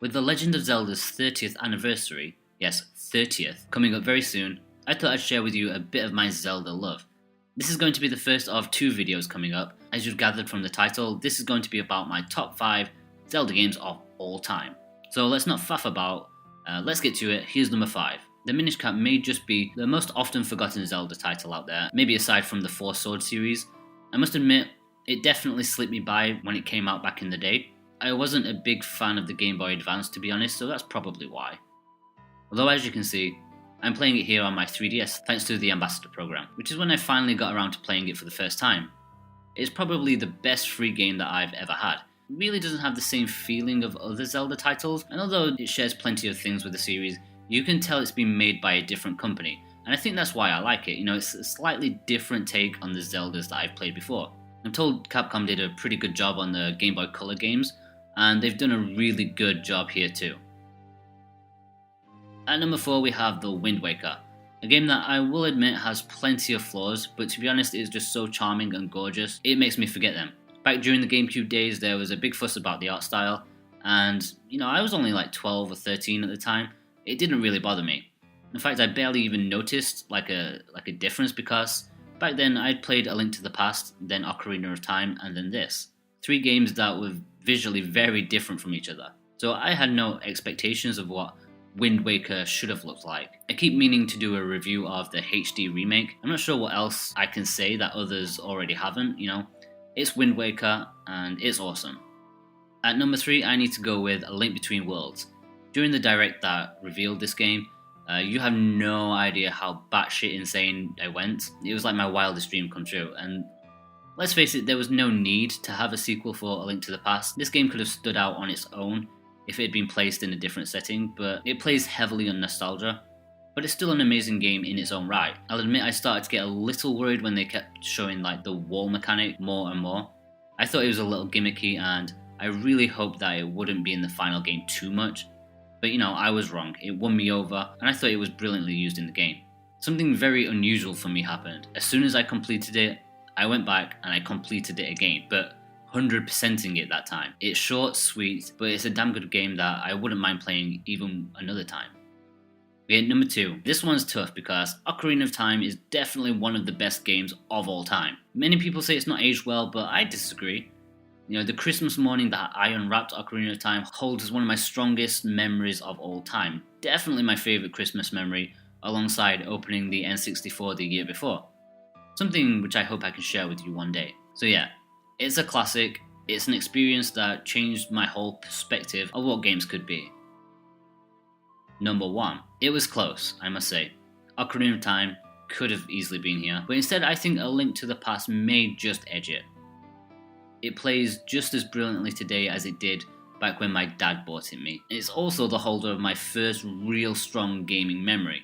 With The Legend of Zelda's 30th anniversary, yes, 30th, coming up very soon, I thought I'd share with you a bit of my Zelda love. This is going to be the first of 2 videos coming up. As you've gathered from the title, this is going to be about my top 5 Zelda games of all time. So let's not faff about, let's get to it. Here's number 5. The Minish Cap may just be the most often forgotten Zelda title out there, maybe aside from the Four Swords series. I must admit, it definitely slipped me by when it came out back in the day. I wasn't a big fan of the Game Boy Advance, to be honest, so that's probably why. Although as you can see, I'm playing it here on my 3DS thanks to the Ambassador program, which is when I finally got around to playing it for the first time. It's probably the best free game that I've ever had. It really doesn't have the same feeling of other Zelda titles, and although it shares plenty of things with the series, you can tell it's been made by a different company, and I think that's why I like it. You know, it's a slightly different take on the Zeldas that I've played before. I'm told Capcom did a pretty good job on the Game Boy Color games, and they've done a really good job here too. At number 4 we have The Wind Waker, a game that I will admit has plenty of flaws, but to be honest it's just so charming and gorgeous, it makes me forget them. Back during the GameCube days there was a big fuss about the art style, and you know, I was only like 12 or 13 at the time. It didn't really bother me. In fact, I barely even noticed like a difference, because back then I'd played A Link to the Past, then Ocarina of Time, and then this. 3 games that were visually very different from each other. So I had no expectations of what Wind Waker should have looked like. I keep meaning to do a review of the HD remake. I'm not sure what else I can say that others already haven't, you know. It's Wind Waker and it's awesome. At number 3 I need to go with A Link Between Worlds. During the direct that revealed this game, you have no idea how batshit insane I went. It was like my wildest dream come true, and let's face it, there was no need to have a sequel for A Link to the Past. This game could have stood out on its own if it had been placed in a different setting, but it plays heavily on nostalgia. But it's still an amazing game in its own right. I'll admit I started to get a little worried when they kept showing like the wall mechanic more and more. I thought it was a little gimmicky, and I really hoped that it wouldn't be in the final game too much. But you know, I was wrong. It won me over, and I thought it was brilliantly used in the game. Something very unusual for me happened. As soon as I completed it, I went back and I completed it again, but 100%ing it that time. It's short, sweet, but it's a damn good game that I wouldn't mind playing even another time. Okay, number 2. This one's tough because Ocarina of Time is definitely one of the best games of all time. Many people say it's not aged well, but I disagree. You know, the Christmas morning that I unwrapped Ocarina of Time holds as one of my strongest memories of all time. Definitely my favourite Christmas memory, alongside opening the N64 the year before. Something which I hope I can share with you one day. So yeah, it's a classic, it's an experience that changed my whole perspective of what games could be. Number 1. It was close, I must say. Ocarina of Time could have easily been here, but instead I think A Link to the Past may just edge it. It plays just as brilliantly today as it did back when my dad bought it me. It's also the holder of my first real strong gaming memory.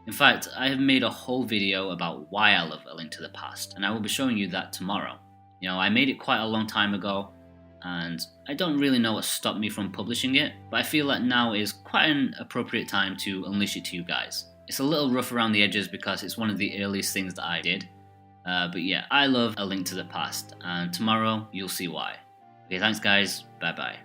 In fact, I have made a whole video about why I love A Link to the Past, and I will be showing you that tomorrow. You know, I made it quite a long time ago, and I don't really know what stopped me from publishing it, but I feel that now is quite an appropriate time to unleash it to you guys. It's a little rough around the edges because it's one of the earliest things that I did. But yeah, I love A Link to the Past, and tomorrow you'll see why. Okay, thanks guys, bye bye.